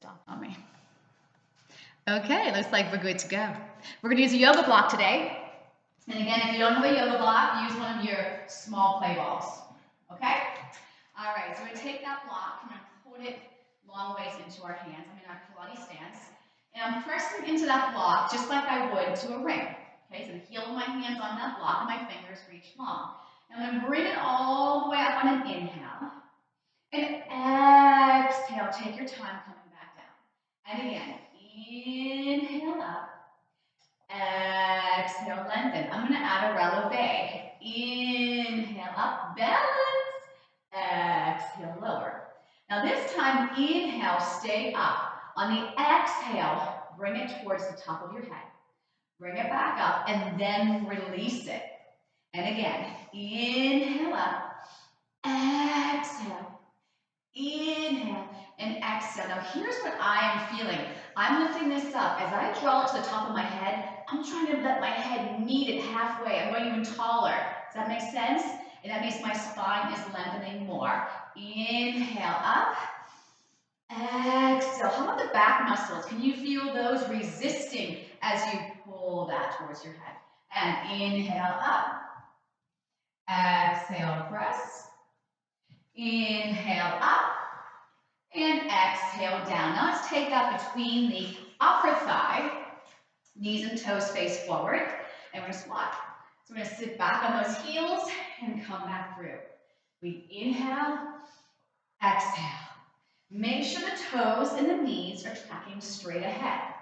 Stop on me. Okay, looks like we're good to go. We're going to use a yoga block today. And again, if you don't have a yoga block, use one of your small play balls. Okay? All right, so we're going to take that block, we're going to put it long ways into our hands. I'm in our Pilates stance. And I'm pressing into that block just like I would to a ring. Okay, so the heel of my hands on that block and my fingers reach long. And I'm going to bring it all the way up on an inhale. And exhale, take your time coming back down. And again, inhale up. Exhale, lengthen. I'm going to add a releve. Inhale up, balance. Exhale, lower. Now this time, inhale, stay up. On the exhale, bring it towards the top of your head. Bring it back up and then release it. And again, inhale up. Exhale. Inhale and exhale. Now here's what I am feeling. I'm lifting this up. As I draw it to the top of my head, I'm trying to let my head meet it halfway. I'm going even taller. Does that make sense? And that means my spine is lengthening more. Inhale up. Exhale. How about the back muscles? Can you feel those resisting as you pull that towards your head? And inhale up. Exhale, press. Inhale up. And exhale down. Now let's take that between the upper thigh, knees and toes face forward, and we're going to squat. So we're going to sit back on those heels and come back through. We inhale, exhale. Make sure the toes and the knees are tracking straight ahead.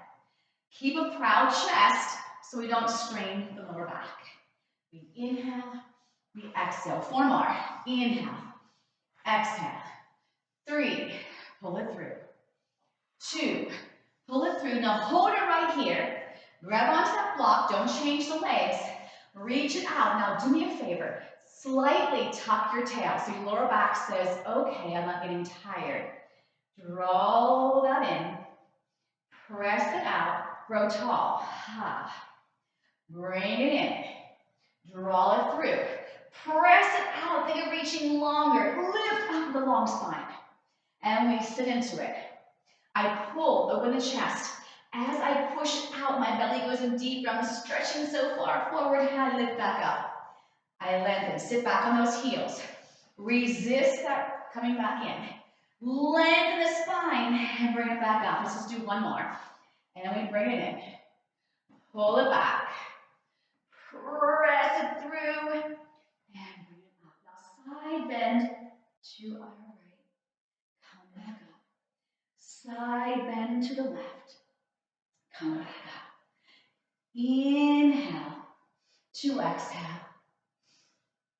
Keep a proud chest so we don't strain the lower back. We inhale, we exhale. 4 more. Inhale, exhale. 3. Pull it through. 2, pull it through. Now hold it right here. Grab onto that block. Don't change the legs. Reach it out. Now do me a favor. Slightly tuck your tail so your lower back says, okay, I'm not getting tired. Draw that in. Press it out. Grow tall. Bring it in. Draw it through. Press it out. Think of reaching longer. Lift up the long spine. And we sit into it. I pull, open the chest. As I push out, my belly goes in deeper. I'm stretching so far forward, and I lift back up. I lengthen, sit back on those heels. Resist that coming back in. Lengthen the spine and bring it back up. Let's just do 1 more. And we bring it in. Pull it back. Press it through. And bring it up. Now side bend to our right. Come back up. Side bend to the left. Come back up. Inhale to exhale.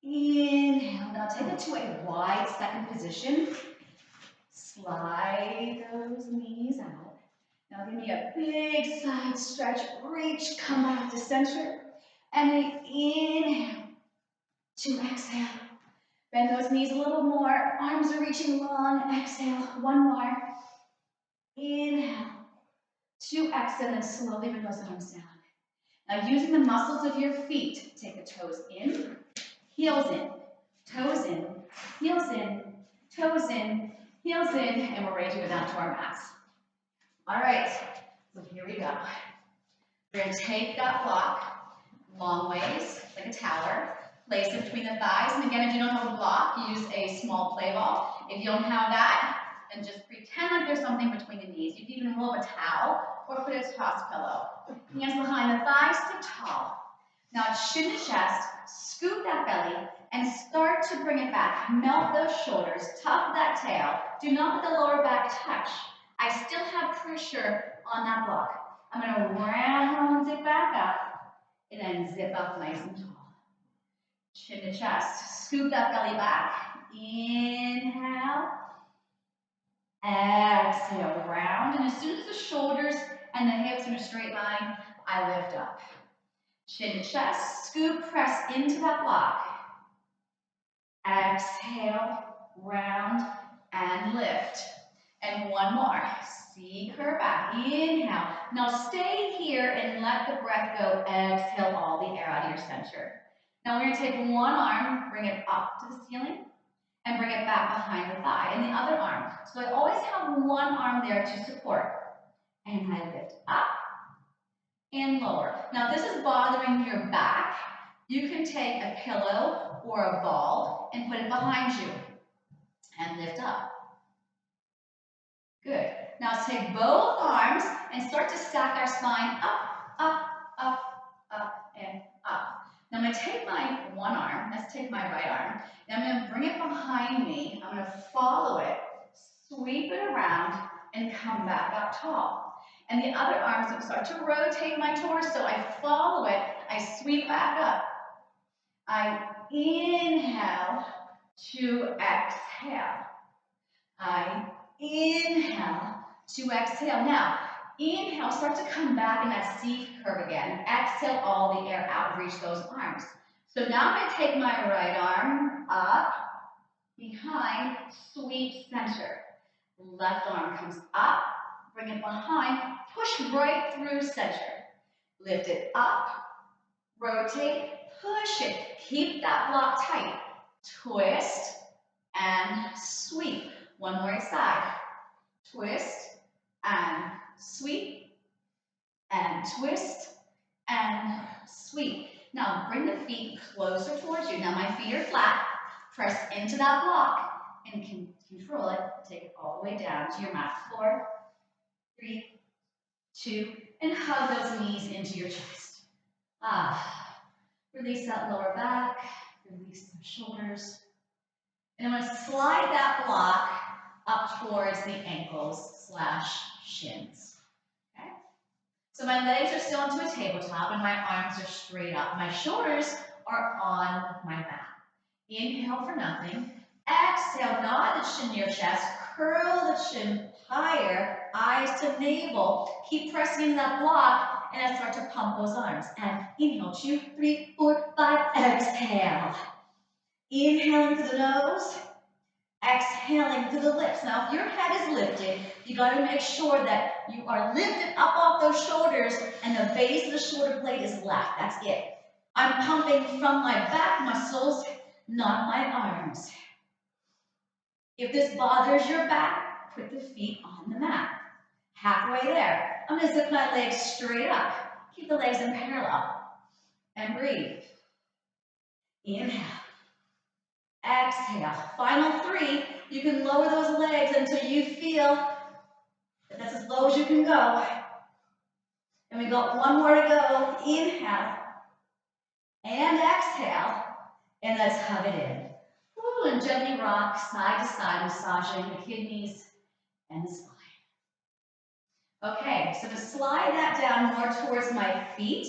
Inhale. Now take it to a wide second position. Slide those knees out. Now give me a big side stretch. Reach, come back to center. And then inhale to exhale. Bend those knees a little more. Arms are reaching long. Exhale. 1 more. Inhale to exhale and slowly bring those arms down. Now using the muscles of your feet, take the toes in, heels in, toes in, heels in, toes in, heels in, and we're ready to go down to our mats. All right, so here we go. We're going to take that block long ways, like a tower, place it between the thighs, and again, if you don't have a block, use a small play ball. If you don't have that, and just pretend like there's something between the knees. You can even roll up a towel or put a toss pillow. Hands behind the thighs, sit tall. Now chin to chest, scoop that belly, and start to bring it back. Melt those shoulders, tuck that tail. Do not let the lower back touch. I still have pressure on that block. I'm going to round it back up, and then zip up nice and tall. Chin to chest, scoop that belly back. Inhale. Exhale, round, and as soon as the shoulders and the hips are in a straight line, I lift up. Chin to chest, scoop, press into that block. Exhale, round, and lift. And 1 more. See, curve back. Inhale. Now stay here and let the breath go. Exhale all the air out of your center. Now we're going to take 1 arm, bring it up to the ceiling, and bring it back behind the thigh, and the other arm. So I always have one arm there to support. And I lift up and lower. Now this is bothering your back. You can take a pillow or a ball and put it behind you and lift up. Good. Now let's take both arms and start to stack our spine up, up, up, up, and up. Now I'm going to take my one arm, let's take my right arm, and I'm going to bring it behind me. I'm going to follow it, sweep it around, and come back up tall. And the other arm is going to start to rotate my torso. I follow it, I sweep back up. I inhale to exhale. I inhale to exhale. Now, inhale, start to come back in that C curve again. Exhale all the air out, reach those arms. So now I'm going to take my right arm up, behind, sweep center. Left arm comes up, bring it behind, push right through center. Lift it up, rotate, push it. Keep that block tight. Twist and sweep. One more side. Twist and sweep and twist and sweep. Now bring the feet closer towards you. Now my feet are flat. Press into that block and control it. Take it all the way down to your mat. 4, 3, 2, and hug those knees into your chest. Release that lower back. Release the shoulders. And I'm going to slide that block up towards the ankles / shins. Okay? So my legs are still into a tabletop and my arms are straight up. My shoulders are on my mat. Inhale for nothing. Exhale, nod the chin to your chest. Curl the chin higher, eyes to navel. Keep pressing into that block and I start to pump those arms. And inhale, 2, 3, 4, 5. Exhale. Inhaling through the nose. Exhaling through the lips. Now, if your head is lifted, you got to make sure that you are lifted up off those shoulders and the base of the shoulder blade is left. That's it. I'm pumping from my back muscles, not my arms. If this bothers your back, put the feet on the mat. Halfway there. I'm going to zip my legs straight up. Keep the legs in parallel. And breathe. Inhale. Exhale. Final 3. You can lower those legs until you feel that that's as low as you can go. And we got one more to go. Inhale. And exhale. And let's hug it in. Woo, and gently rock side to side, massaging the kidneys and the spine. Okay, so to slide that down more towards my feet,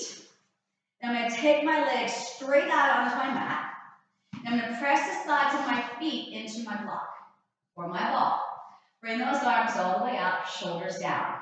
I'm going to take my legs straight out onto my mat. I'm going to press the sides of my feet into my block or my ball. Bring those arms all the way up, shoulders down.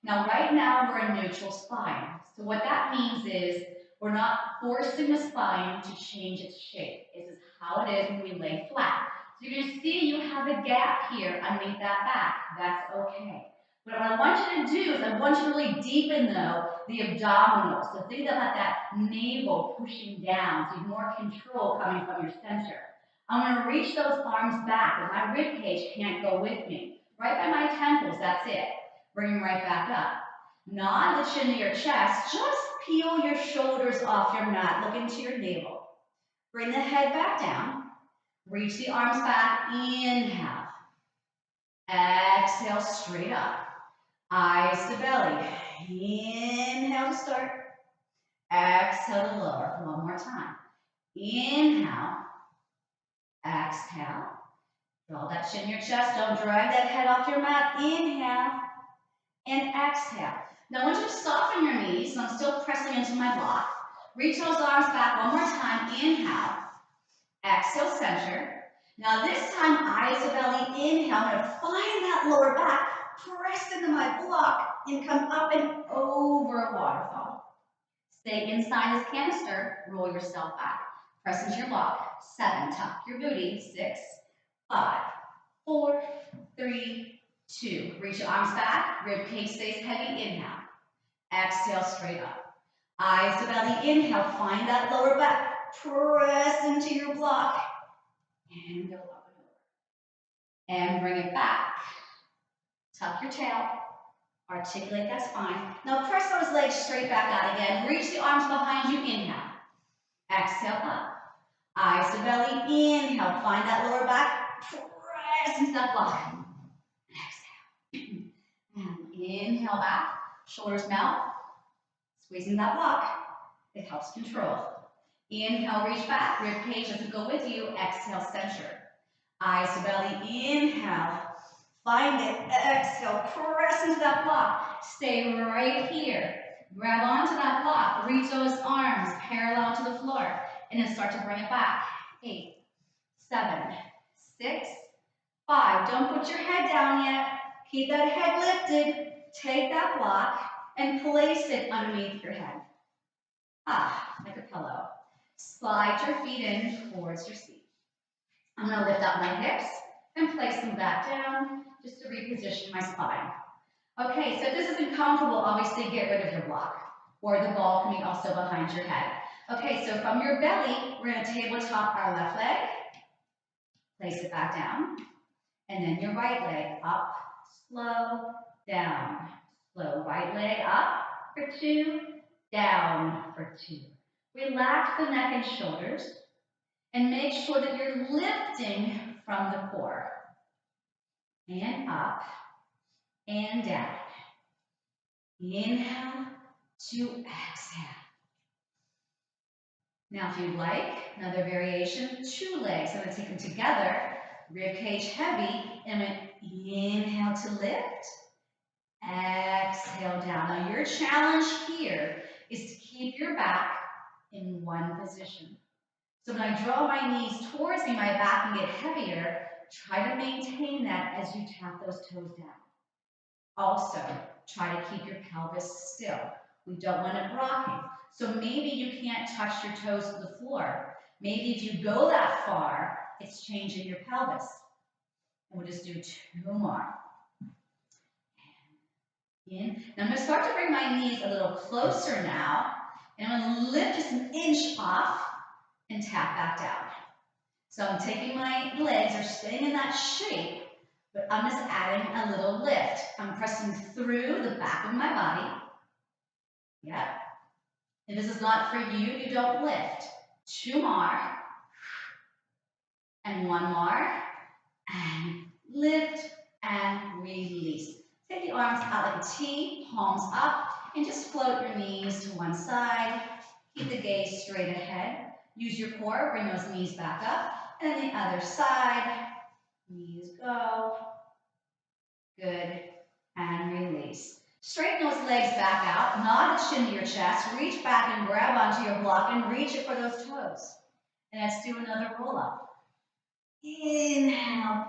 Now, right now, we're in neutral spine. So what that means is we're not forcing the spine to change its shape. This is how it is when we lay flat. So you're going to see you have a gap here underneath that back. That's okay. But what I want you to do is I want you to really deepen, though, the abdominals. So think about that navel pushing down, so you have more control coming from your center. I'm going to reach those arms back, and my rib cage can't go with me. Right by my temples, that's it. Bring them right back up. Nod the chin to your chest. Just peel your shoulders off your mat. Look into your navel. Bring the head back down. Reach the arms back. Inhale. Exhale, straight up. Eyes to belly. Inhale to start. Exhale to lower. One more time. Inhale. Exhale. Draw that chin in your chest. Don't drag that head off your mat. Inhale. And exhale. Now I want you to soften your knees. So I'm still pressing into my block. Reach those arms back one more time. Inhale. Exhale, center. Now this time, eyes to belly. Inhale. I'm going to find that lower back. Press into my block and come up and over a waterfall. Stay inside this canister. Roll yourself back. Press into your block. 7. Tuck your booty. 6, 5, 4, 3, 2. Reach your arms back. Rib cage stays heavy. Inhale. Exhale, straight up. Eyes to belly. Inhale. Find that lower back. Press into your block. And go up and And bring it back. Tuck your tail. Articulate that spine. Now press those legs straight back out again. Reach the arms behind you. Inhale. Exhale up. Eyes to belly. Inhale. Find that lower back. Press into that block. Exhale. And inhale back. Shoulders melt. Squeezing that block. It helps control. Inhale, reach back. Rib cage doesn't go with you. Exhale, center. Eyes to belly. Inhale. Find it. Exhale. Press into that block. Stay right here. Grab onto that block. Reach those arms parallel to the floor. And then start to bring it back. 8, 7, 6, 5. Don't put your head down yet. Keep that head lifted. Take that block and place it underneath your head. Like a pillow. Slide your feet in towards your seat. I'm going to lift up my hips and place them back down just to reposition my spine. Okay, so if this isn't comfortable, obviously get rid of your block, or the ball can be also behind your head. Okay, so from your belly, we're going to tabletop our left leg, place it back down, and then your right leg up, slow, down, slow. Right leg up for 2, down for 2. Relax the neck and shoulders, and make sure that you're lifting from the core. And up, and down. Inhale to exhale. Now, if you'd like, another variation, 2 legs. I'm going to take them together, rib cage heavy, and inhale to lift, exhale down. Now, your challenge here is to keep your back in one position. So when I draw my knees towards me, my back can get heavier. Try to maintain that as you tap those toes down. Also, try to keep your pelvis still. We don't want it rocking. So maybe you can't touch your toes to the floor. Maybe if you go that far, it's changing your pelvis. And we'll just do 2 more. In. Now I'm going to start to bring my knees a little closer now. And I'm going to lift just an inch off and tap back down. So I'm taking my legs, are staying in that shape, but I'm just adding a little lift. I'm pressing through the back of my body. Yep. If this is not for you, you don't lift. 2 more. And 1 more. And lift and release. Take the arms out like a T, palms up, and just float your knees to one side. Keep the gaze straight ahead. Use your core, bring those knees back up. And then the other side. Knees go. Good. And release. Straighten those legs back out. Nod the chin to your chest. Reach back and grab onto your block and reach it for those toes. And let's do another roll up. Inhale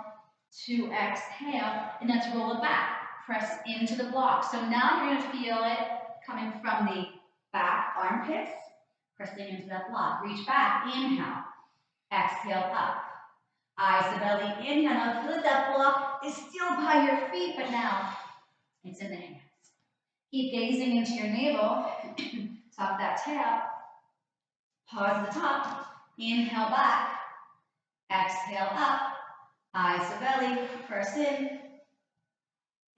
to exhale. And let's roll it back. Press into the block. So now you're going to feel it coming from the back armpits. Pressing into that block. Reach back. Inhale. Exhale up. Eyes to belly. Inhale. Now feel that block is still by your feet, but now it's in the hands. Keep gazing into your navel. Tuck that tail. Pause at the top. Inhale back. Exhale up. Eyes to belly. Press in.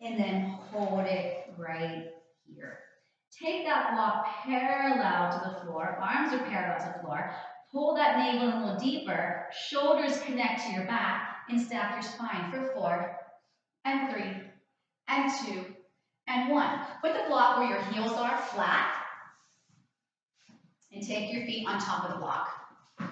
And then hold it right here. Take that block parallel to the floor. Arms are parallel to the floor. Pull that navel a little deeper. Shoulders connect to your back. And stack your spine for 4, and 3, and 2, and 1. Put the block where your heels are flat. And take your feet on top of the block. And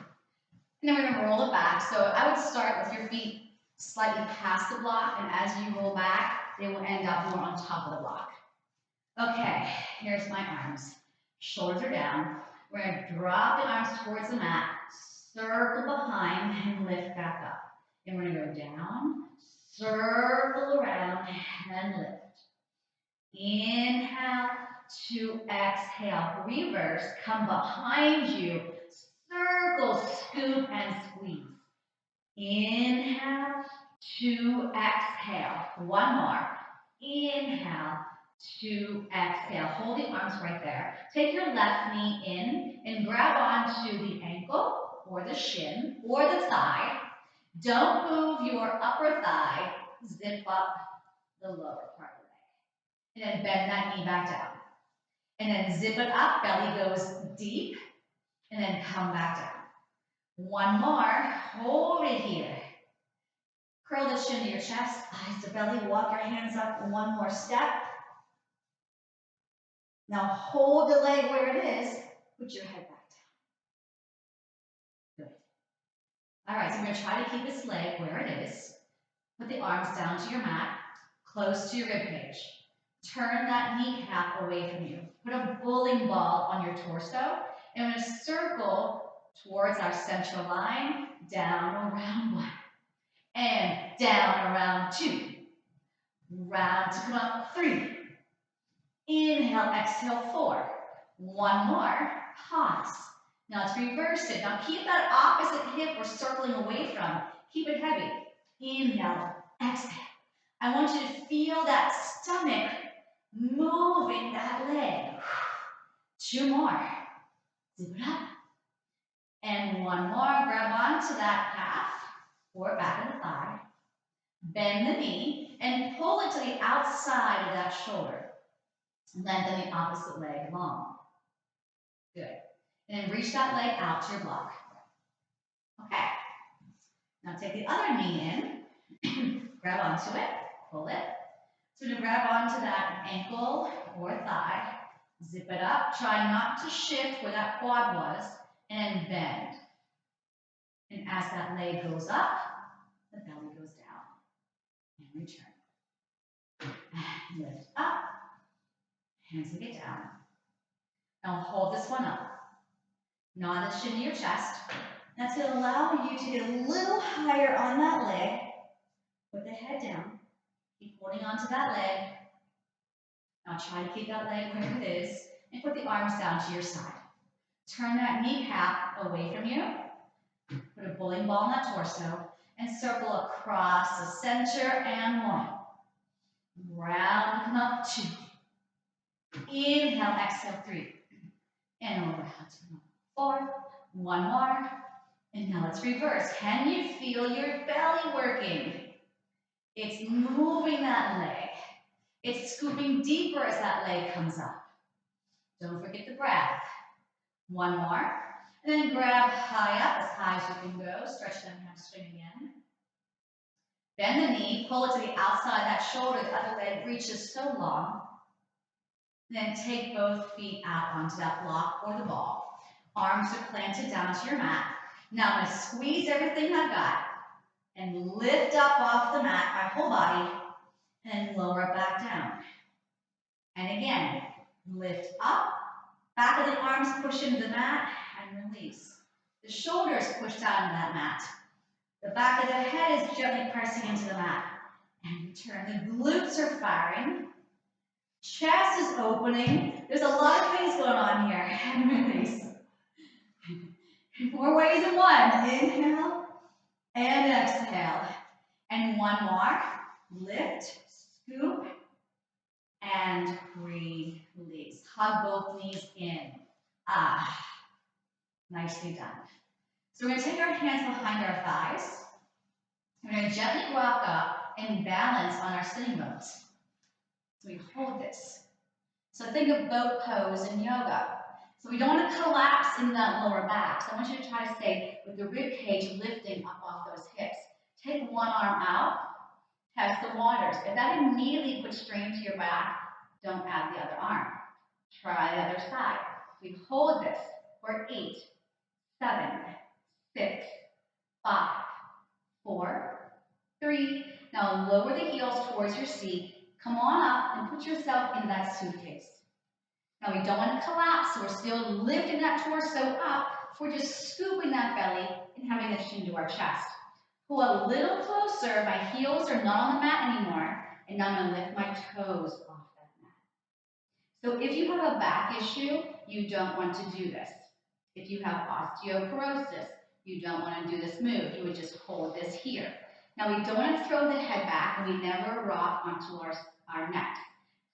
then we're going to roll it back. So I would start with your feet slightly past the block. And as you roll back, they will end up more on top of the block. Okay, here's my arms. Shoulders are down. We're going to drop the arms towards the mat, circle behind, and lift back up. And we're going to go down, circle around, and lift. Inhale to exhale. Reverse, come behind you, circle, scoop, and squeeze. Inhale to exhale. 1 more. Inhale to exhale. Hold the arms right there. Take your left knee in and grab onto the ankle or the shin or the thigh Don't move your upper thigh. Zip up the lower part of the leg. And then bend that knee back down. And then zip it up, belly goes deep. And then come back down. One more, hold it here. Curl the chin to your chest, eyes to belly, walk your hands up, one more step. Now hold the leg where it is, put your head back down. Good. All right, so we're gonna try to keep this leg where it is. Put the arms down to your mat, close to your rib cage. Turn that kneecap away from you. Put a bowling ball on your torso, and we're gonna circle towards our central line, down around 1. And down around 2. Round to come up, 3. Inhale, exhale, 4. One more, pause. Now let's reverse it. Now keep that opposite hip we're circling away from. Keep it heavy. Inhale, exhale. I want you to feel that stomach moving that leg. 2 more. Zip it up. And 1 more. Grab onto that calf or back of the thigh. Bend the knee and pull it to the outside of that shoulder. Lengthen the opposite leg long. Good. And then reach that leg out to your block. Okay. Now take the other knee in, grab onto it, pull it. So we're going to grab onto that ankle or thigh, zip it up, try not to shift where that quad was, and bend. And as that leg goes up, the belly goes down. And return. And lift up, hands will get down. Now hold this one up. Nod the shin to your chest. That's going to allow you to get a little higher on that leg. Put the head down. Keep holding on to that leg. Now try to keep that leg where it is. And put the arms down to your side. Turn that kneecap away from you. Put a bowling ball on that torso. And circle across the center and 1. Round, come up, 2. Inhale, exhale, 3. And overhead to 4. 1 more. And now let's reverse. Can you feel your belly working? It's moving that leg. It's scooping deeper as that leg comes up. Don't forget the breath. 1 more. And then grab high up, as high as you can go. Stretch that hamstring again. Bend the knee, pull it to the outside of that shoulder. The other leg reaches so long. Then take both feet out onto that block or the ball. Arms are planted down to your mat. Now I'm going to squeeze everything I've got and lift up off the mat, my whole body, and lower it back down. And again, lift up, back of the arms push into the mat, and release. The shoulders push down into that mat. The back of the head is gently pressing into the mat. And return. The glutes are firing. Chest is opening. There's a lot of things going on here. And release. More ways than one. Inhale and exhale. And 1 more. Lift, scoop, and release. Hug both knees in. Ah, nicely done. So we're going to take our hands behind our thighs. We're going to gently rock up and balance on our sitting bones. So we hold this. So think of boat pose in yoga. So we don't want to collapse in that lower back. So I want you to try to stay with the rib cage lifting up off those hips. Take one arm out, test the waters. If that immediately puts strain to your back, don't add the other arm. Try the other side. We hold this for 8, 7, 6, 5, 4, 3. Now lower the heels towards your seat. Come on up and put yourself in that suitcase. Now we don't want to collapse, so we're still lifting that torso up. We're just scooping that belly and having the chin to our chest. Pull a little closer. My heels are not on the mat anymore. And now I'm going to lift my toes off that mat. So if you have a back issue, you don't want to do this. If you have osteoporosis, you don't want to do this move. You would just hold this here. Now we don't want to throw the head back, and we never rock onto our neck.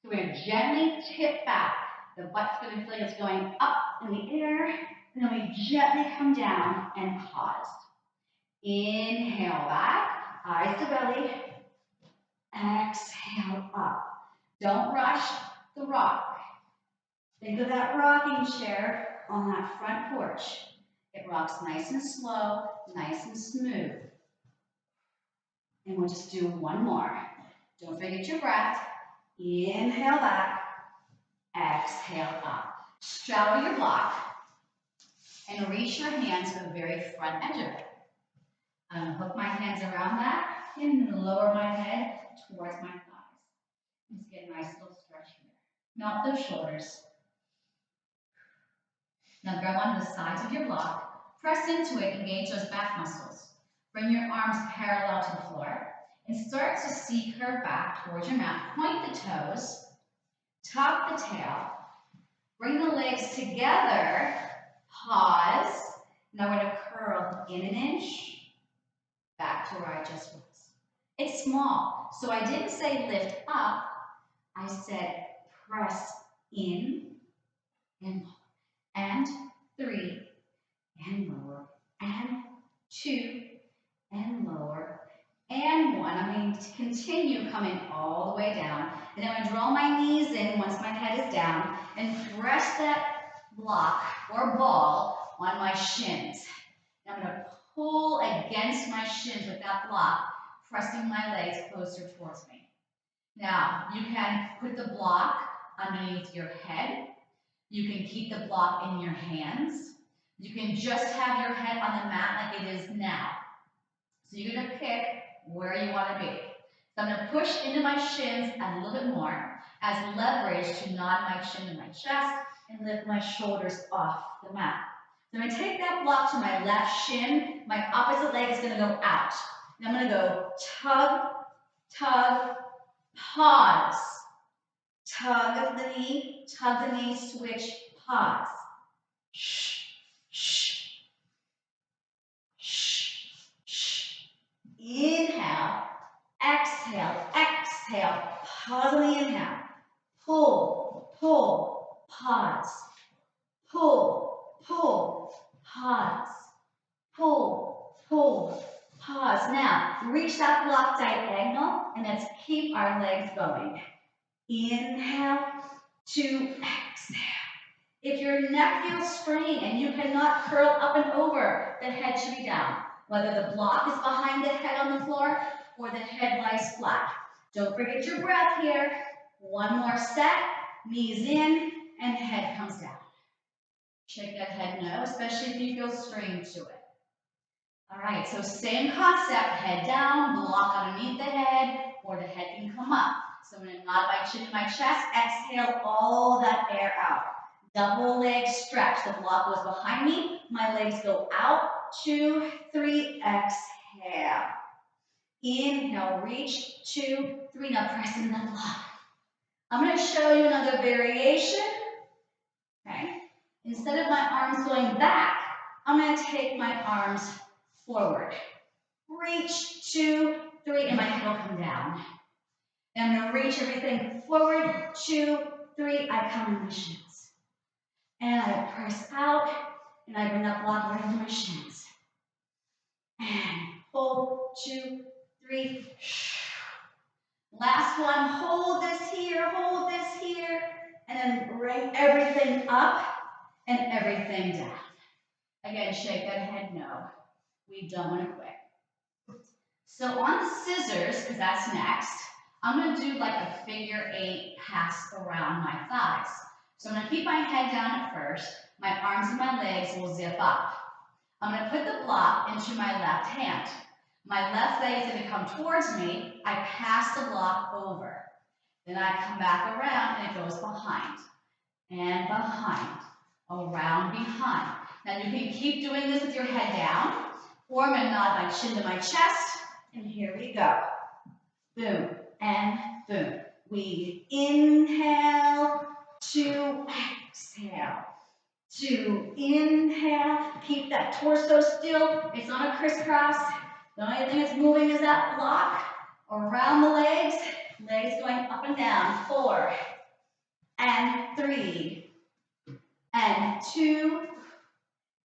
So we're going to gently tip back. The butt's going to feel like it's going up in the air, and then we gently come down and pause. Inhale back, eyes to belly. Exhale up. Don't rush the rock. Think of that rocking chair on that front porch. It rocks nice and slow, nice and smooth. And we'll just do one more. Don't forget your breath. Inhale back, exhale up. Straddle your block and reach your hands to the very front edge of it. I'm going to hook my hands around that and lower my head towards my thighs. Just get a nice little stretch here. Melt those shoulders. Now grab onto the sides of your block, press into it, engage those back muscles. Bring your arms parallel to the floor and start to C-curve back towards your mat. Point the toes, tuck the tail, bring the legs together, pause. Now we're going to curl in an inch, back to where I just was. It's small, so I didn't say lift up, I said press in and lower, and 3, and lower, and 2, and lower, and 1. I'm going to continue coming all the way down, and then I'm going to draw my knees in once my head is down, and press that block or ball on my shins. And I'm going to pull against my shins with that block, pressing my legs closer towards me. Now, you can put the block underneath your head. You can keep the block in your hands. You can just have your head on the mat like it is now. So you're going to pick where you want to be. So I'm going to push into my shins a little bit more as leverage to nod my chin to my chest and lift my shoulders off the mat. So I'm going to take that block to my left shin. My opposite leg is going to go out. And I'm going to go tug, tug, pause. Tug the knee, switch, pause. Shh, shh, shh, shh. Inhale, exhale, exhale. Pause on the inhale. Pull, pull, pause. Pull, pull, pause. Pull, pull, pause. Now, reach that block diagonal, and let's keep our legs going. Inhale to exhale. If your neck feels strained and you cannot curl up and over, the head should be down. Whether the block is behind the head on the floor or the head lies flat. Don't forget your breath here. One more set, knees in, and head comes down. Shake that head no, especially if you feel strained to it. All right, so same concept, head down, block underneath the head, or the head can come up. So I'm going to nod my chin to my chest, exhale all that air out. Double leg stretch, the block goes behind me, my legs go out, 2, 3, exhale. Inhale, reach, 2, 3, now press into that block. I'm going to show you another variation, okay? Instead of my arms going back, I'm going to take my arms forward. Reach, 2, 3, and my head will come down. And I'm going to reach everything forward, 2, 3, I come in my shins. And I press out, and I bring that block right into my shins. And pull, 2, 3. Last one, hold this here, and then bring everything up and everything down. Again, shake that head no. We don't want to quit. So on the scissors, because that's next, I'm going to do like a figure 8 pass around my thighs. So I'm going to keep my head down at first. My arms and my legs will zip up. I'm going to put the block into my left hand. My left leg is going to come towards me. I pass the block over. Then I come back around and it goes behind. And behind. Around, behind. Now you can keep doing this with your head down. Or I'm going to nod my chin to my chest. And here we go. Boom and boom. We inhale to exhale. To inhale. Keep that torso still. It's not a crisscross. The only thing that's moving is that block around the legs. Legs going up and down. 4 and 3 and 2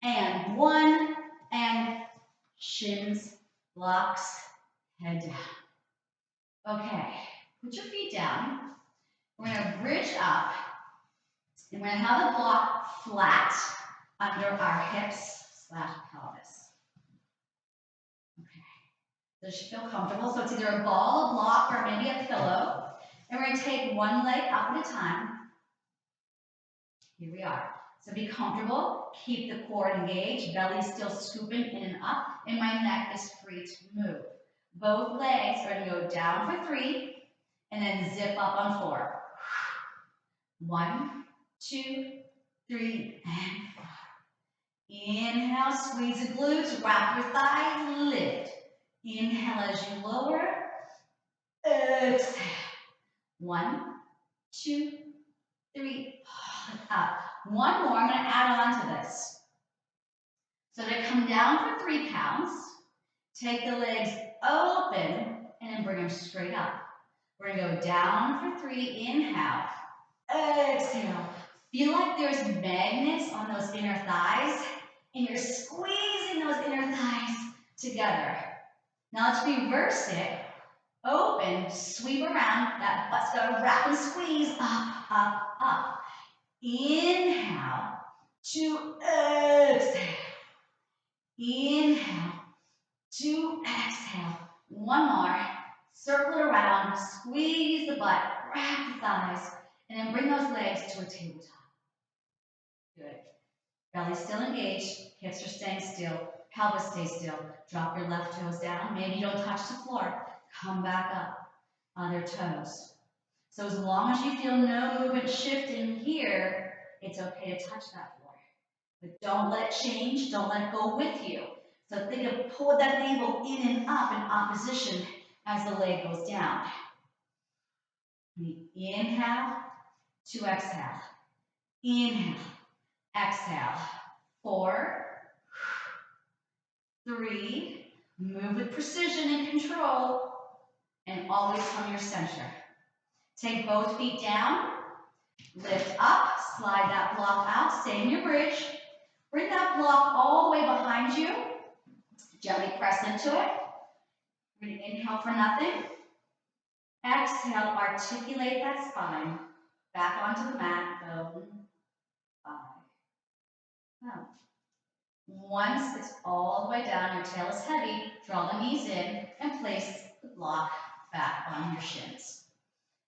and 1 and shins, blocks, head down. Okay, put your feet down. We're gonna bridge up, and we're gonna have the block flat under our hips / pelvis. Okay, so you should feel comfortable. So it's either a ball, a block, or maybe a pillow. And we're gonna take one leg up at a time. Here we are. So be comfortable, keep the core engaged, belly still scooping in and up, and my neck is free to move. Both legs are gonna go down for 3, and then zip up on 4. 1, 2, 3, and 4. Inhale, squeeze the glutes, wrap your thighs, lift. Inhale as you lower, exhale. 1, 2, 3, up. One more, I'm gonna add on to this. So to come down for 3 counts, take the legs open, and then bring them straight up. We're gonna go down for 3, inhale, exhale. Feel like there's magnets on those inner thighs, and you're squeezing those inner thighs together. Now let's reverse it. Open, sweep around, that butt's gonna wrap and squeeze, up, up, up. Inhale, to exhale. Inhale, to exhale. One more. Circle it around, squeeze the butt, wrap the thighs, and then bring those legs to a tabletop. Good. Belly still engaged, hips are staying still, pelvis stays still. Drop your left toes down. Maybe you don't touch the floor. Come back up on their toes. So as long as you feel no movement shifting here, it's okay to touch that floor. But don't let it change, don't let it go with you. So think of pull that navel in and up in opposition as the leg goes down. Inhale to exhale. Inhale, exhale. 4, 3, move with precision and control, and always from your center. Take both feet down, lift up, slide that block out, stay in your bridge. Bring that block all the way behind you. Gently press into it. We're going to inhale for nothing. Exhale, articulate that spine. Back onto the mat. Go. 5. Come. Once it's all the way down, your tail is heavy, draw the knees in and place the block back on your shins.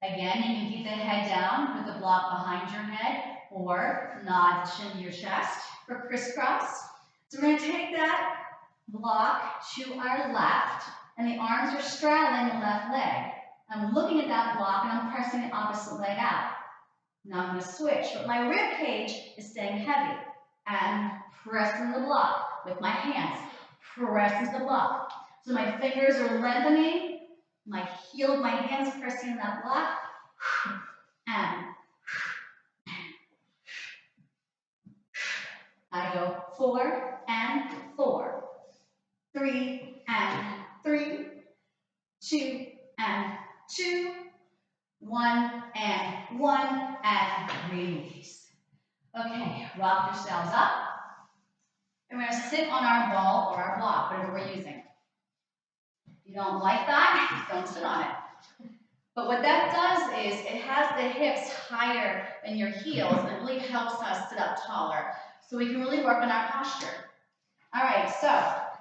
Again, you can keep the head down with the block behind your head or nod the chin to your chest for crisscross. So we're going to take that block to our left, and the arms are straddling the left leg. I'm looking at that block, and I'm pressing the opposite leg out. Now I'm going to switch, but my rib cage is staying heavy. And pressing the block with my hands. Press into the block. So my fingers are lengthening, my heel of my hands pressing in that block. And I go 4 and 4. 3 and 3. 2 and 2. 1 and 1 and release. Okay, rock yourselves up. And we're going to sit on our ball or our block, whatever we're using. If you don't like that, don't sit on it. But what that does is it has the hips higher than your heels, and it really helps us sit up taller. So we can really work on our posture. All right, so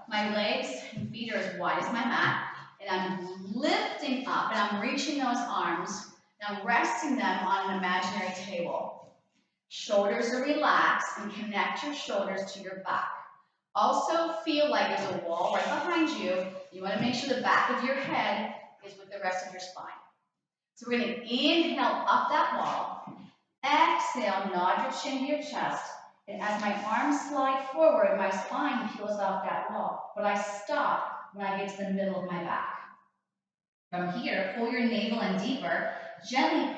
my legs and feet are as wide as my mat, and I'm lifting up, and I'm reaching those arms, and I'm resting them on an imaginary table. Shoulders are relaxed, and connect your shoulders to your back. Also feel like there's a wall right behind you. You want to make sure the back of your head is with the rest of your spine. So we're going to inhale up that wall. Exhale, nod your chin to your chest. And as my arms slide forward, my spine peels off that wall. But I stop when I get to the middle of my back. From here, pull your navel in deeper. Gently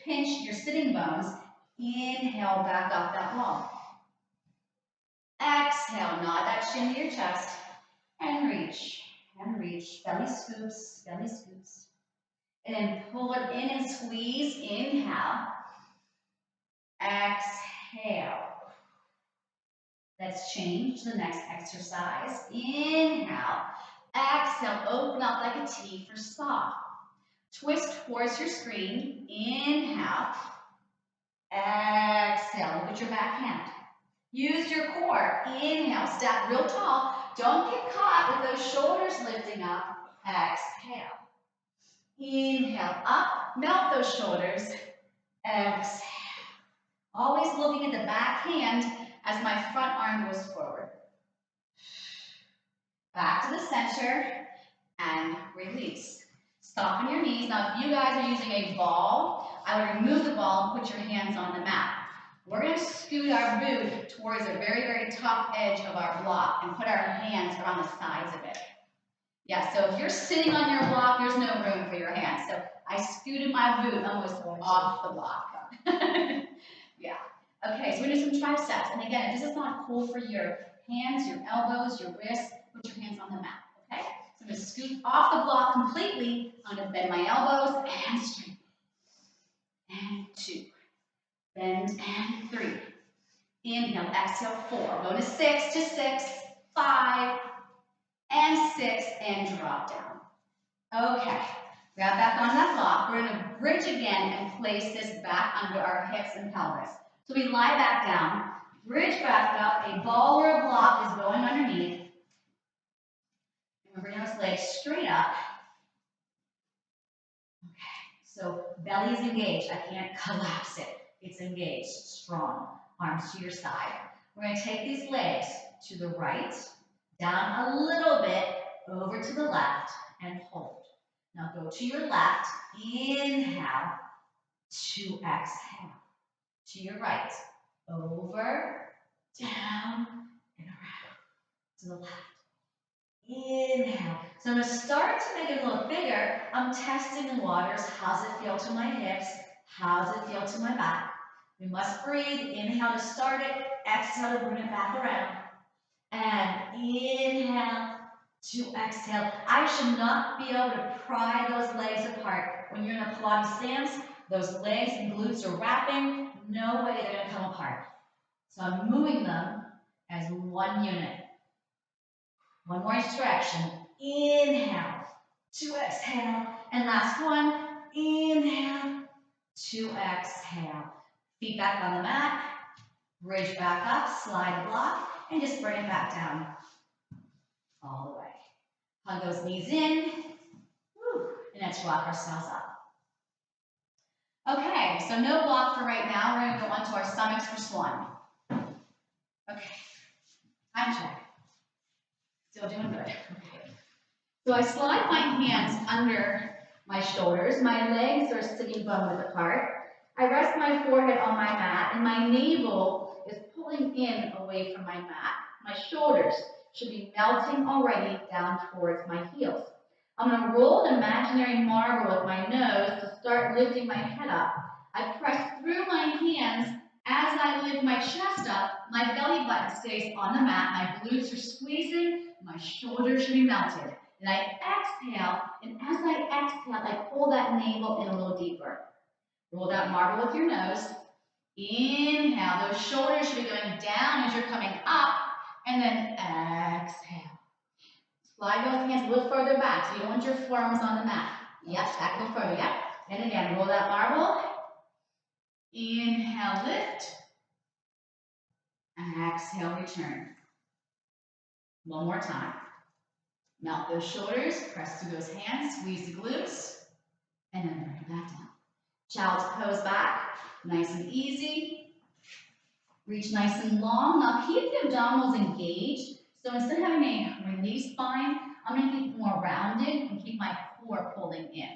pinch your sitting bones. Inhale back up that wall. Exhale, nod that chin to your chest. And reach. And reach. Belly scoops. Belly scoops. And then pull it in and squeeze. Inhale. Exhale. Let's change to the next exercise. Inhale. Exhale, open up like a T for spa. Twist towards your screen. Inhale. Exhale, look at your back hand. Use your core. Inhale, step real tall. Don't get caught with those shoulders lifting up. Exhale. Inhale, up, melt those shoulders. Exhale. Always looking at the back hand as my front arm goes forward. Back to the center and release. Soften your knees. Now, if you guys are using a ball, I would remove the ball and put your hands on the mat. We're going to scoot our boot towards the very, very top edge of our block and put our hands around the sides of it. Yeah, so if you're sitting on your block, there's no room for your hands. So I scooted my boot almost off the block. Yeah. Okay, so we're going to do some triceps. And again, if this is not cool for your hands, your elbows, your wrists, put your hands on the mat. Okay? So I'm going to scoot off the block completely. I'm going to bend my elbows and straighten. And 2. Bend and 3. Inhale, exhale, 4. Go to 6 to 6, 5, and 6, and drop down. Okay, grab back on that block. We're going to bridge again and place this back under our hips and pelvis. So we lie back down, bridge back up, a ball or a block is going underneath. And we're bringing those legs straight up. Okay, so belly is engaged. I can't collapse it. It's engaged, strong. Arms to your side. We're going to take these legs to the right, down a little bit, over to the left, and hold. Now go to your left, inhale, to exhale. To your right, over, down, and around. To the left. Inhale. So I'm going to start to make it a little bigger. I'm testing the waters. How's it feel to my hips? How's it feel to my back? We must breathe. Inhale to start it. Exhale to bring it back around. And inhale to exhale. I should not be able to pry those legs apart. When you're in a Pilates stance, those legs and glutes are wrapping. No way they're going to come apart. So I'm moving them as one unit. One more each direction. Inhale to exhale. And last one. Inhale to exhale. Feet back on the mat. Bridge back up. Slide the block. And just bring it back down. All the way. Hug those knees in. Woo. And let's rock ourselves up. Okay, so no block for right now. We're going to go onto our stomachs for swan. Okay. Time check. Still doing good. Okay. So I slide my hands under my shoulders. My legs are sitting bone width apart. I rest my forehead on my mat, and my navel is pulling in away from my mat. My shoulders should be melting already down towards my heels. I'm going to roll an imaginary marble with my nose to start lifting my head up. I press through my hands. As I lift my chest up, my belly button stays on the mat. My glutes are squeezing. My shoulders should be melted. And I exhale, and as I exhale, I pull that navel in a little deeper. Roll that marble with your nose. Inhale. Those shoulders should be going down as you're coming up, and then exhale. Slide those hands a little further back, so you don't want your forearms on the mat. Yep, back a little further, yep. And again, roll that marble. Inhale, lift. And exhale, return. One more time. Melt those shoulders, press through those hands, squeeze the glutes, and then bring it back down. Child's pose back, nice and easy. Reach nice and long. Now keep the abdominals engaged. So instead of having a released spine, I'm going to keep it more rounded and keep my core pulling in.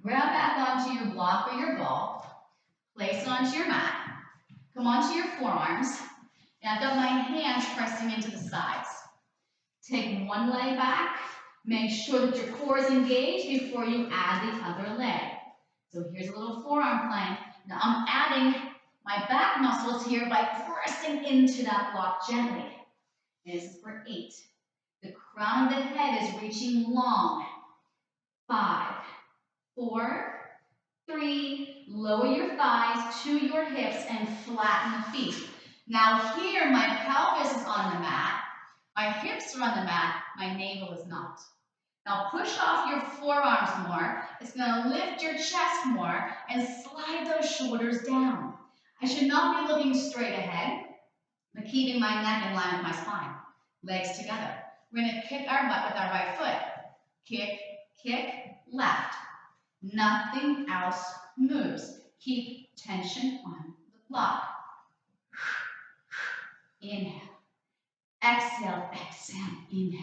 Grab back onto your block or your ball. Place it onto your mat. Come onto your forearms. And I've got my hands pressing into the sides. Take one leg back. Make sure that your core is engaged before you add the other leg. So here's a little forearm plank. Now I'm adding my back muscles here by pressing into that block gently. And this is for 8. The crown of the head is reaching long. 5, 4, 3, lower your thighs to your hips and flatten the feet. Now here, my pelvis is on the mat, my hips are on the mat, my navel is not. Now push off your forearms more. It's going to lift your chest more and slide those shoulders down. I should not be looking straight ahead, but keeping my neck in line with my spine. Legs together. We're going to kick our butt with our right foot. Kick, kick, left. Nothing else moves. Keep tension on the block. Inhale. Exhale, exhale, inhale.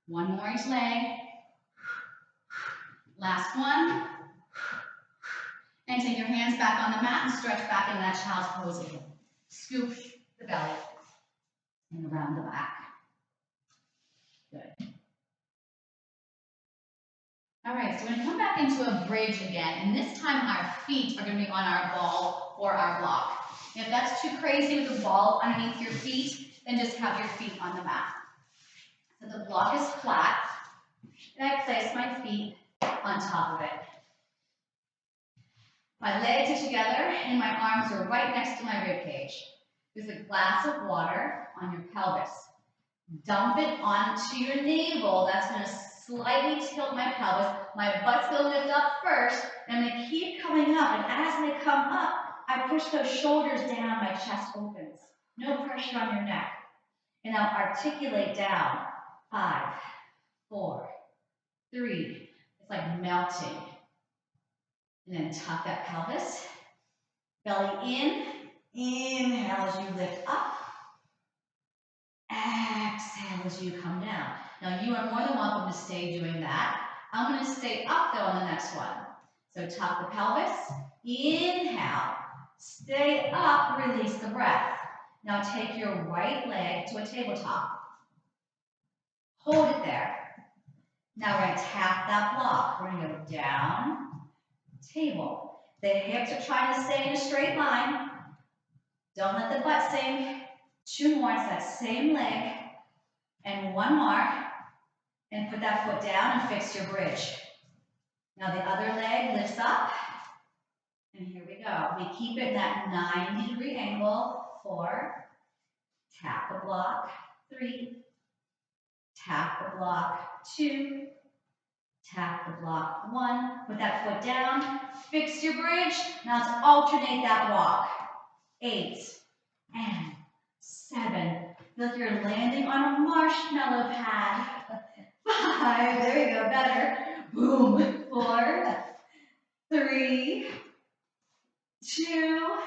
One more each leg. Last one. And take your hands back on the mat and stretch back into that child's pose again. Scoop the belly and around the back. Good. All right, so we're going to come back into a bridge again, and this time our feet are going to be on our ball or our block. If that's too crazy with the ball underneath your feet, then just have your feet on the mat. So the block is flat, and I place my feet on top of it. My legs are together, and my arms are right next to my rib cage. There's a glass of water on your pelvis. Dump it onto your navel. That's going to slightly tilt my pelvis. My butt's going to lift up first, and I'm going to keep coming up. And as they come up, I push those shoulders down, my chest opens. No pressure on your neck. And now articulate down. 5, 4, 3. It's like melting. And then tuck that pelvis. Belly in. Inhale as you lift up. Exhale as you come down. Now you are more than welcome to stay doing that. I'm going to stay up though on the next one. So tuck the pelvis. Inhale. Stay up. Release the breath. Now take your right leg to a tabletop. Hold it there. Now we're going to tap that block. We're going to go down, table. The hips are trying to stay in a straight line. Don't let the butt sink. 2 more. It's that same leg. And 1 more. And put that foot down and fix your bridge. Now the other leg lifts up. And here we go. We keep it in that 90-degree angle. 4. Tap the block. 3. Tap the block. 2. Tap the block. 1. Put that foot down. Fix your bridge. Now let's alternate that walk. 8 and 7. Feel like you're landing on a marshmallow pad. 5. There you go. Better. Boom. 4. 3. 2.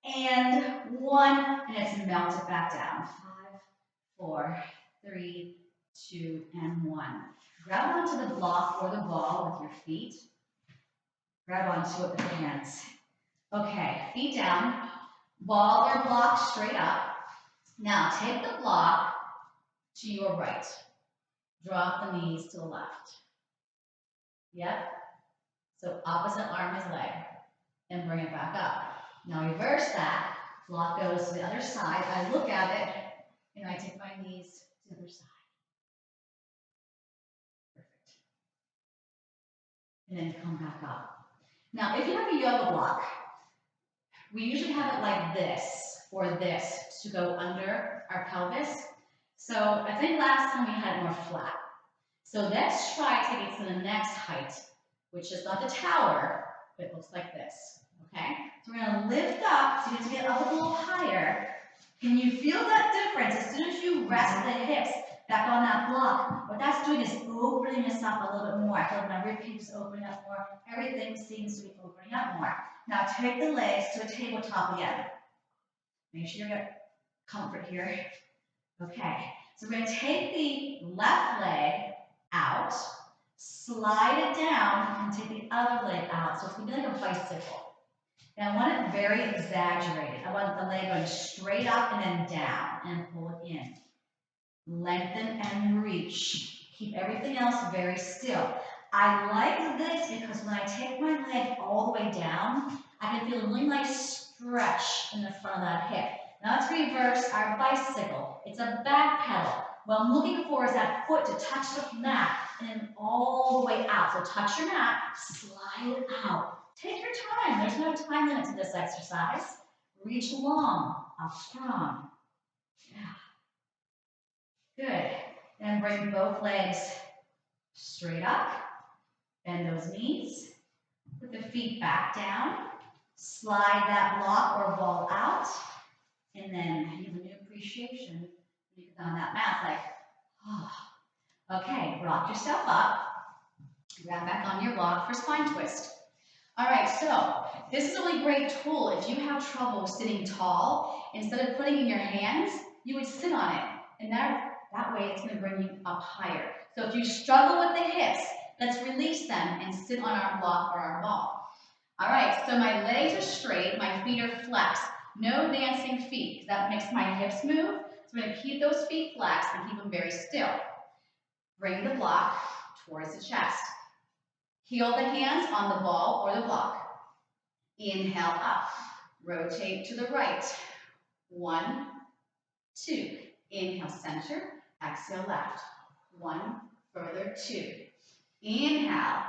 And 1. And it's melted back down. 5, 4, 3, 2, and 1. Grab onto the block or the ball with your feet. Grab onto it with your hands. Okay, feet down. Ball or block straight up. Now take the block to your right. Drop the knees to the left. Yep. So opposite arm is leg. And bring it back up. Now reverse that. Block goes to the other side. I look at it and I take my knees to the other side. Perfect. And then come back up. Now if you have a yoga block, we usually have it like this or this to go under our pelvis. So I think last time we had it more flat. So let's try taking it to the next height, which is not the tower, but it looks like this. Okay? So we're going to lift up, so you have to get up a little higher. Can you feel that difference? As soon as you rest the hips back on that block, what that's doing is opening us up a little bit more. I feel like my rib cage is opening up more. Everything seems to be opening up more. Now take the legs to a tabletop again. Make sure you get comfort here. Okay, so we're going to take the left leg out, slide it down, and take the other leg out. So it's going to be like a bicycle. Now I want it very exaggerated. I want the leg going straight up and then down, and pull it in. Lengthen and reach. Keep everything else very still. I like this because when I take my leg all the way down, I can feel a really nice stretch in the front of that hip. Now let's reverse our bicycle. It's a back pedal. What I'm looking for is that foot to touch the mat and then all the way out. So touch your mat, slide it out. Take your time. there's no time limit to this exercise. Reach long, up strong. Yeah. Good. Then bring both legs straight up. Bend those knees. Put the feet back down. Slide that block or ball out. And then you have a new appreciation. You get on that mat like, oh. Okay, rock yourself up. Grab back on your block for spine twist. All right, so this is a really great tool. If you have trouble sitting tall, instead of putting in your hands, you would sit on it. And that way it's going to bring you up higher. So if you struggle with the hips, let's release them and sit on our block or our ball. All right, so my legs are straight, my feet are flexed. No dancing feet, because that makes my hips move. So I'm going to keep those feet flexed and keep them very still. Bring the block towards the chest. Heel the hands on the ball or the block. Inhale up. Rotate to the right. 1, 2. Inhale center. Exhale left. 1, further 2. Inhale.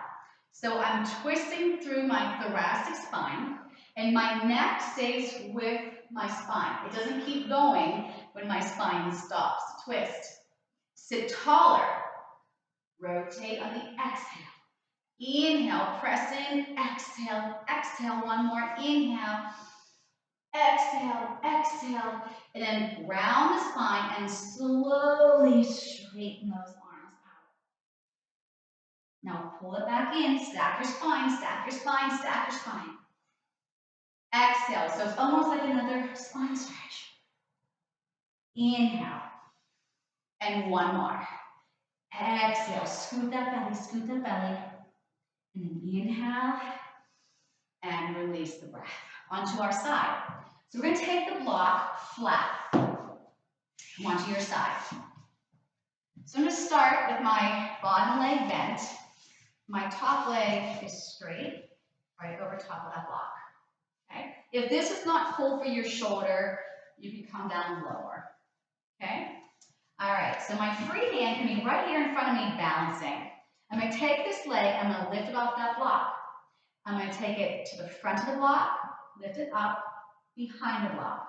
So I'm twisting through my thoracic spine, and my neck stays with my spine. It doesn't keep going when my spine stops. Twist. Sit taller. Rotate on the exhale. Inhale, press in, exhale, exhale, one more, inhale, exhale, exhale, and then round the spine and slowly straighten those arms out. Now pull it back in, stack your spine, stack your spine, stack your spine. Exhale, so it's almost like another spine stretch. Inhale, and one more. Exhale, scoot that belly, scoot that belly. And then inhale, and release the breath. Onto our side. So we're going to take the block flat. Onto your side. So I'm going to start with my bottom leg bent. My top leg is straight, right over top of that block. Okay? If this is not full for your shoulder, you can come down lower. Okay? All right, so my free hand can be right here in front of me balancing. I'm going to take this leg, I'm going to lift it off that block. I'm going to take it to the front of the block, lift it up, behind the block.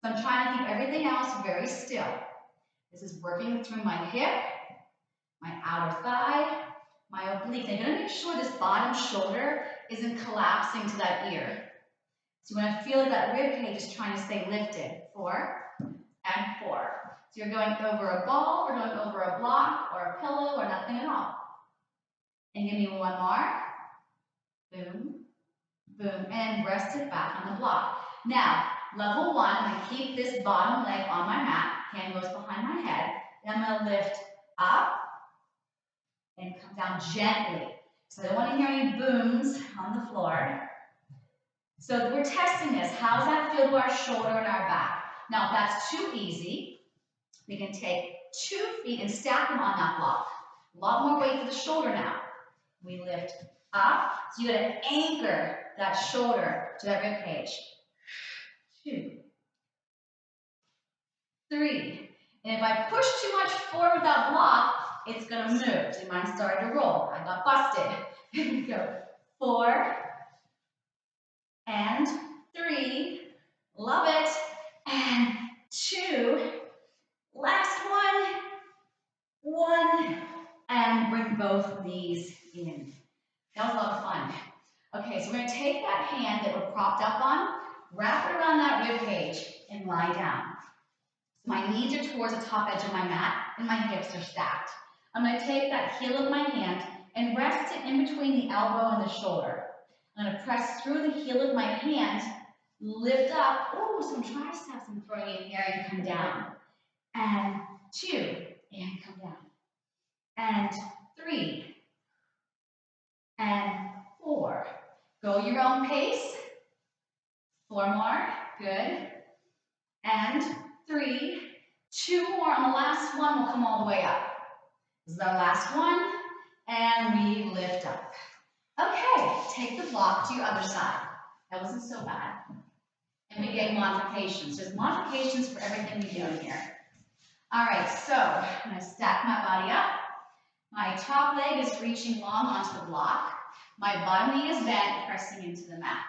So I'm trying to keep everything else very still. This is working through my hip, my outer thigh, my oblique. I'm going to make sure this bottom shoulder isn't collapsing to that ear. So you want to feel like that rib cage is trying to stay lifted. 4 and 4. So you're going over a ball, or going over a block, or a pillow, or nothing at all. And give me one more. Boom, boom, and rest it back on the block. Now, level 1, I'm going to keep this bottom leg on my mat. Hand goes behind my head. Then I'm going to lift up and come down gently. So I don't want to hear any booms on the floor. So we're testing this. How does that feel to our shoulder and our back? Now, if that's too easy, we can take 2 feet and stack them on that block. A lot more weight for the shoulder now. We lift up, so you gotta anchor that shoulder to that rib cage. 2, 3. And if I push too much forward with that block, it's gonna move. So mine started to roll. I got busted. Here we go. 4 and 3. Love it. And 2. Last one. 1. And bring both knees in. That was a lot of fun. Okay, so we're going to take that hand that we're propped up on, wrap it around that rib cage, and lie down. So my knees are towards the top edge of my mat, and my hips are stacked. I'm going to take that heel of my hand and rest it in between the elbow and the shoulder. I'm going to press through the heel of my hand, lift up, some triceps I'm throwing in here, and come down. And 2, and come down. And 3, and 4. Go your own pace. 4 more. Good. And 3. 2 more. On the last one, we'll come all the way up. This is our last one. And we lift up. Okay. Take the block to your other side. That wasn't so bad. And we get modifications. There's modifications for everything we do in here. All right. So I'm going to stack my body up. My top leg is reaching long onto the block. My bottom knee is bent, pressing into the mat.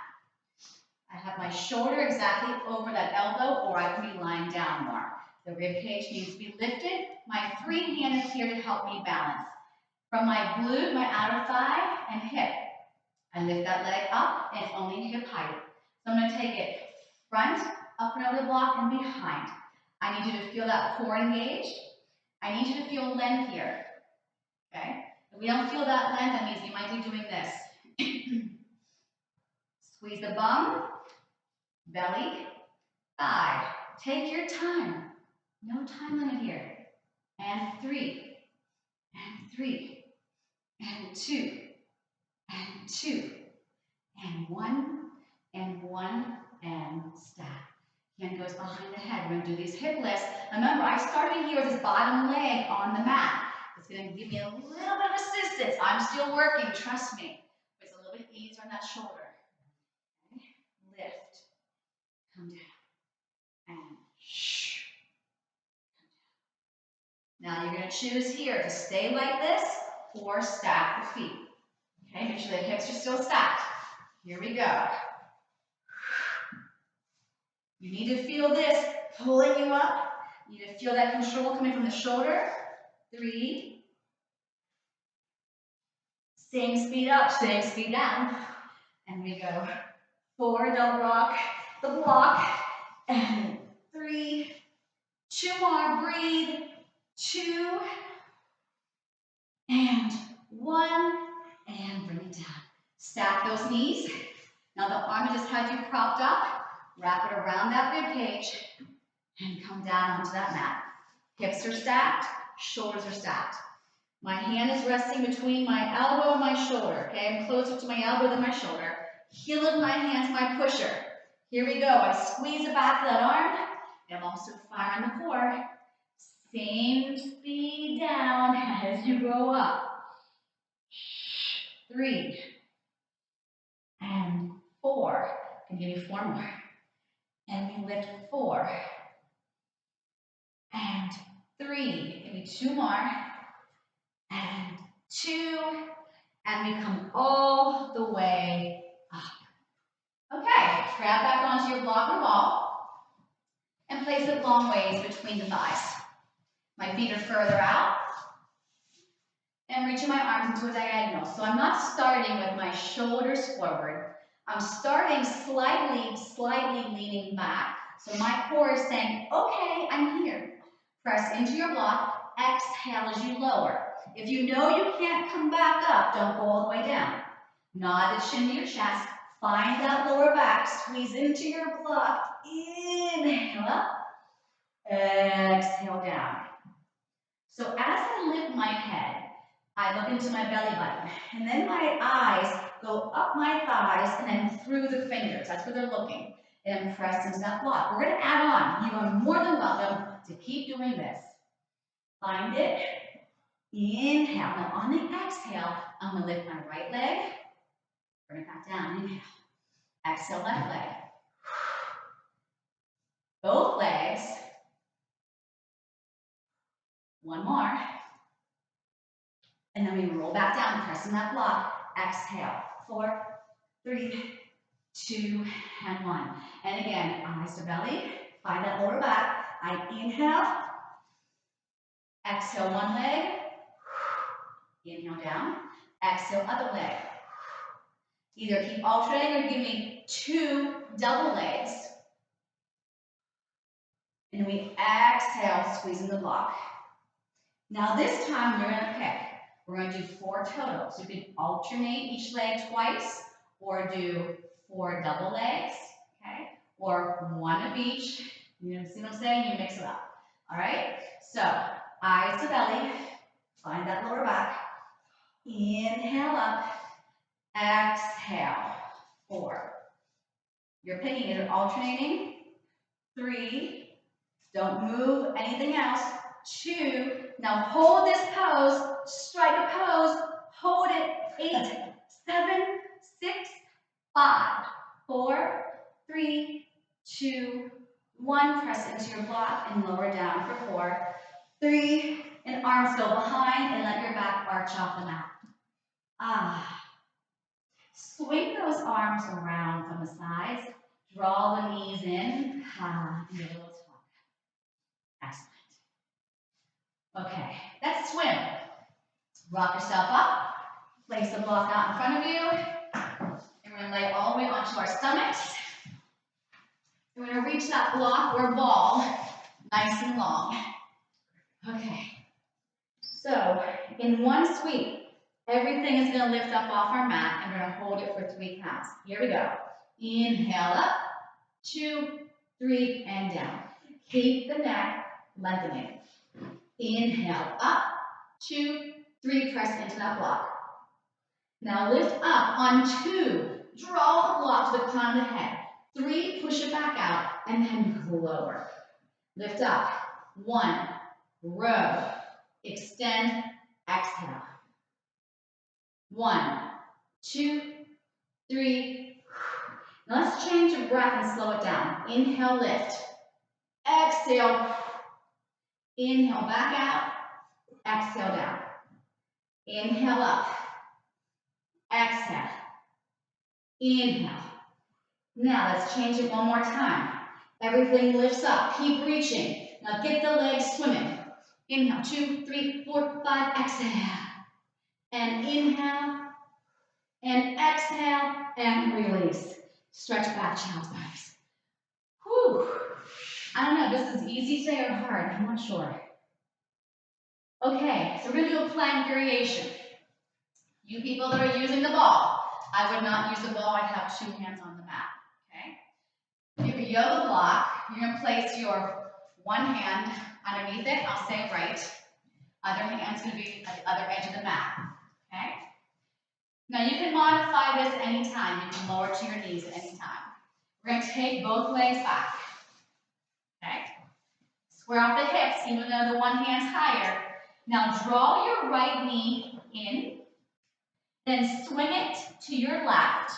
I have my shoulder exactly over that elbow, or I can be lying down more. The rib cage needs to be lifted. My free hand is here to help me balance. From my glute, my outer thigh, and hip. I lift that leg up, and it's only hip height. So I'm going to take it front, up and over the block, and behind. I need you to feel that core engaged. I need you to feel length here. Okay? If we don't feel that length, that means we might be doing this. Squeeze the bum, belly, thigh. Take your time. No time limit here. And 3, and 3, and 2, and 2, and 1, and 1, and stop. Hand goes behind the head. We're going to do these hip lifts. Remember, I started here with this bottom leg on the mat. It's going to give me a little bit of assistance. I'm still working, trust me. It's a little bit easier on that shoulder. Okay. Lift, come down, and shh. Now you're going to choose here to stay like this or stack the feet. Okay, make sure the hips are still stacked. Here we go. You need to feel this pulling you up. You need to feel that control coming from the shoulder. 3. Same speed up, same speed down. And we go. 4, don't rock the block. And 3, 2 more, breathe. 2, and 1, and bring it down. Stack those knees. Now the arm just had you propped up. Wrap it around that rib cage and come down onto that mat. Hips are stacked, shoulders are stacked. My hand is resting between my elbow and my shoulder, okay? I'm closer to my elbow than my shoulder. Heel of my hand's my pusher. Here we go. I squeeze the back of that arm, and I'm also firing the core. Same speed down as you go up. 3, and 4. And give me 4 more. And we lift 4, and 3. Give me 2 more, and 2, and we come all the way up. Okay, grab back onto your block or wall, and place it long ways between the thighs. My feet are further out, and reaching my arms into a diagonal. So I'm not starting with my shoulders forward. I'm starting slightly leaning back. So my core is saying, okay, I'm here. Press into your block, exhale as you lower. If you know you can't come back up, don't go all the way down. Nod the chin to your chest, find that lower back, squeeze into your block, inhale up, exhale down. So as I lift my head, I look into my belly button, and then my eyes go up my thighs and then through the fingers. That's where they're looking. And I'm pressed into that block. We're going to add on. You are more than welcome to keep doing this. Find it. Inhale. Now on the exhale, I'm going to lift my right leg. Bring it back down. Inhale. Exhale, left leg. Both legs. 1 more. And then we roll back down, pressing that block. Exhale. 4, 3, 2, and 1. And again, eyes to belly. Find that lower back. I inhale. Exhale, 1 leg. Inhale down. Exhale, other leg. Either keep alternating or give me 2 double legs. And we exhale, squeezing the block. Now this time we're going to pick. We're going to do 4 total. So you can alternate each leg twice, or do 4 double legs, okay? Or 1 of each. You know, see what I'm saying? You mix it up. All right? So eyes to belly. Find that lower back. Inhale up. Exhale. 4. You're picking it or alternating. 3. Don't move anything else. 2. Now hold this pose. Strike a pose. Hold it. 8, 7, 6, 5, 4, 3, 2, 1. Press into your block and lower down for 4, 3, and arms go behind and let your back arch off the mat. Swing those arms around from the sides. Draw the knees in. And a little talk. Excellent. Okay, let's swim. Rock yourself up. Place the block out in front of you. And we're going to lay all the way onto our stomachs. We're going to reach that block or ball nice and long. Okay. So, in one sweep, everything is going to lift up off our mat, and we're going to hold it for 3 counts. Here we go. Inhale up, 2, 3, and down. Keep the neck lengthening. Inhale up, 2, 3, press into that block. Now lift up on 2, draw the block to the crown of the head. 3, push it back out, and then lower. Lift up, 1, row, extend, exhale. 1, 2, 3. Now let's change your breath and slow it down. Inhale, lift. Exhale. Inhale, back out. Exhale, down. Inhale, up. Exhale. Inhale. Now let's change it one more time. Everything lifts up. Keep reaching. Now get the legs swimming. Inhale, 2, 3, 4, 5. Exhale. And inhale. And exhale. And release. Stretch back, child's pose. Whew. I don't know if this is easy today or hard. I'm not sure. Okay, so we're going to do a plank variation. You people that are using the ball, I would not use the ball. I'd have 2 hands on the mat. Okay? You have a yoga block. You're going to place your one hand underneath it. I'll say right. Other hand's going to be at the other edge of the mat. Okay? Now you can modify this anytime. You can lower to your knees at any time. We're going to take both legs back. Okay? Square off the hips, even though the one hand's higher. Now draw your right knee in, then swing it to your left,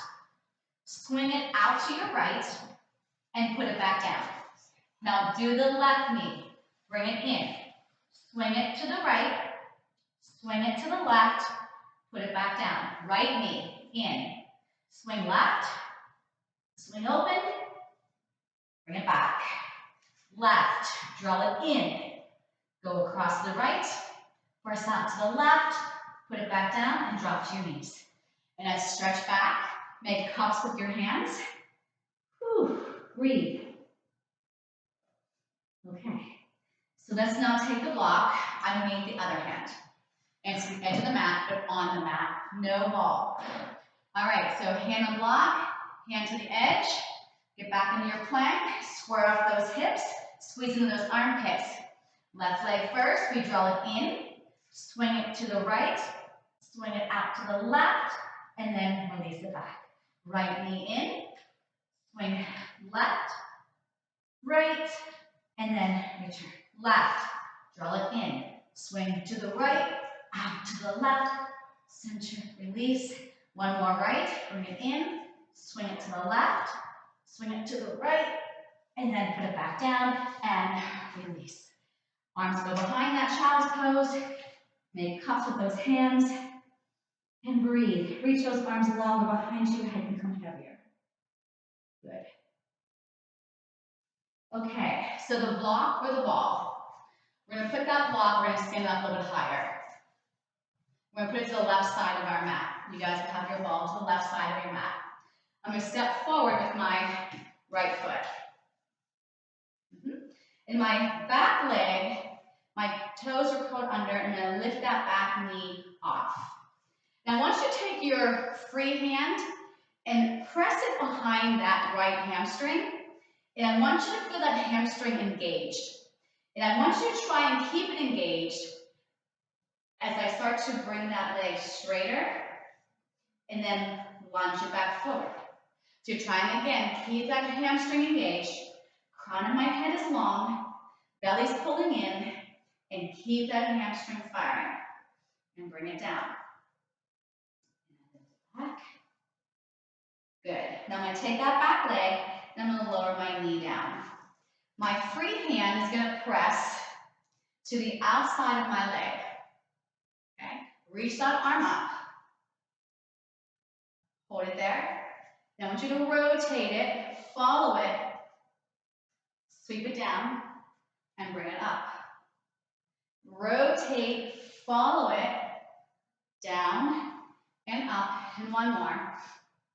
swing it out to your right, and put it back down. Now do the left knee, bring it in, swing it to the right, swing it to the left, put it back down. Right knee, in, swing left, swing open, bring it back. Left, draw it in, go across to the right, press out to the left, put it back down, and drop to your knees. And then stretch back, make cups with your hands. Whew, breathe. Okay, so let's now take the block underneath the other hand. And to the edge of the mat, but on the mat, no ball. All right, so hand on block, hand to the edge, get back into your plank, square off those hips, squeeze into those armpits. Left leg first, we draw it in, swing it to the right, swing it out to the left, and then release it back. Right knee in, swing left, right, and then return. Left, draw it in, swing to the right, out to the left, center, release. One more right, bring it in, swing it to the left, swing it to the right, and then put it back down and release. Arms go behind that child's pose. Make cups with those hands. And breathe. Reach those arms longer behind you. Head can become heavier. Good. Okay, so the block or the ball. We're going to put that block, we're going to stand up a little bit higher. We're going to put it to the left side of our mat. You guys will have your ball to the left side of your mat. I'm going to step forward with my right foot. In my back leg, my toes are curled under, and then lift that back knee off. Now I want you to take your free hand and press it behind that right hamstring. And I want you to feel that hamstring engaged. And I want you to try and keep it engaged as I start to bring that leg straighter and then lunge it back forward. So you're trying again, keep that hamstring engaged. Crown of my head is long, belly's pulling in, and keep that hamstring firing. And bring it down. Back. Good. Now I'm going to take that back leg, and I'm going to lower my knee down. My free hand is going to press to the outside of my leg. Okay? Reach that arm up. Hold it there. Then I want you to rotate it, follow it, sweep it down, and bring it up. Rotate, follow it, down and up, and one more.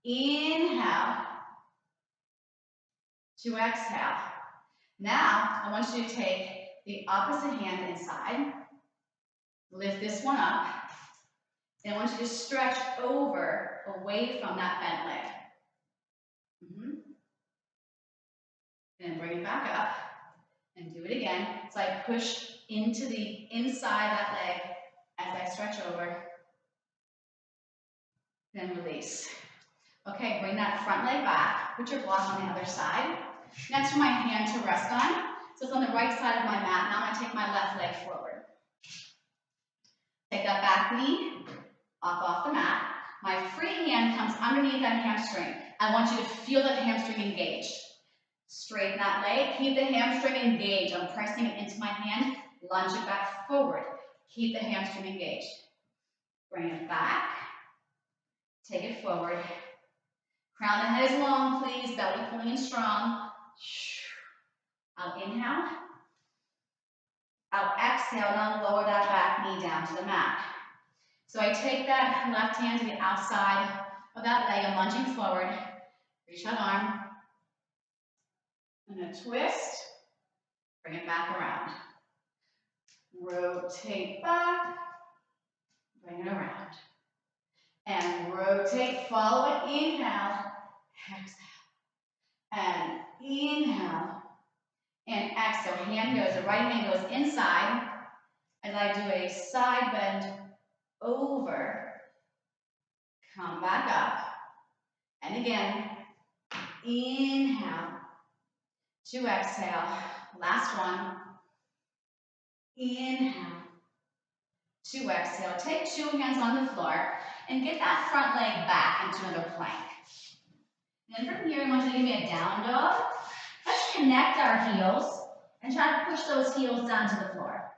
Inhale to exhale. Now, I want you to take the opposite hand inside, lift this one up, and I want you to stretch over, away from that bent leg. And then bring it back up, and do it again. So I push into the inside that leg as I stretch over, then release. Okay, bring that front leg back, put your block on the other side. Next, for my hand to rest on. So it's on the right side of my mat. Now I'm gonna take my left leg forward. Take that back knee up off the mat. My free hand comes underneath that hamstring. I want you to feel that hamstring engaged. Straighten that leg, keep the hamstring engaged. I'm pressing it into my hand, lunge it back forward. Keep the hamstring engaged. Bring it back, take it forward. Crown the head is long, please, belly pulling in strong. Out inhale. Out exhale, now lower that back knee down to the mat. So I take that left hand to the outside of that leg, I'm lunging forward. Reach that arm. And a twist. Bring it back around. Rotate back. Bring it around. And rotate, follow it, inhale, exhale. And inhale, and exhale. Hand goes, the right hand goes inside as I do a side bend over. Come back up. And again, inhale to exhale. Last one. Inhale to exhale. Take two hands on the floor and get that front leg back into another plank. And then from here, I want you to give me a down dog. Let's connect our heels and try to push those heels down to the floor.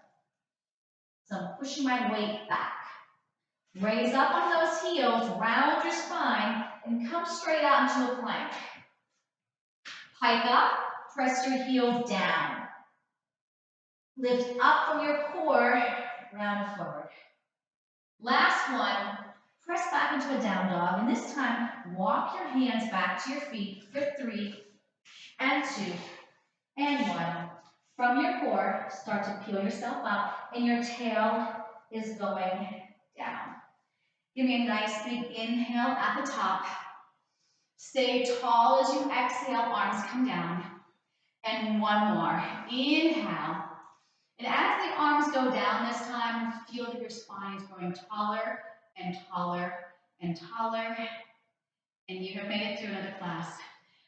So I'm pushing my weight back. Raise up on those heels, round your spine, and come straight out into a plank. Pike up, press your heels down. Lift up from your core, round forward. Last one, press back into a down dog, and this time, walk your hands back to your feet for 3, and 2, and 1. From your core, start to peel yourself up, and your tail is going down. Give me a nice big inhale at the top. Stay tall as you exhale, arms come down. And one more. Inhale. And as the arms go down this time, feel that your spine is growing taller and taller and taller. And you have made it through another class.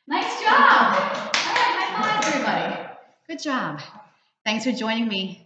Nice job! All right, high five, everybody. Good job. Thanks for joining me.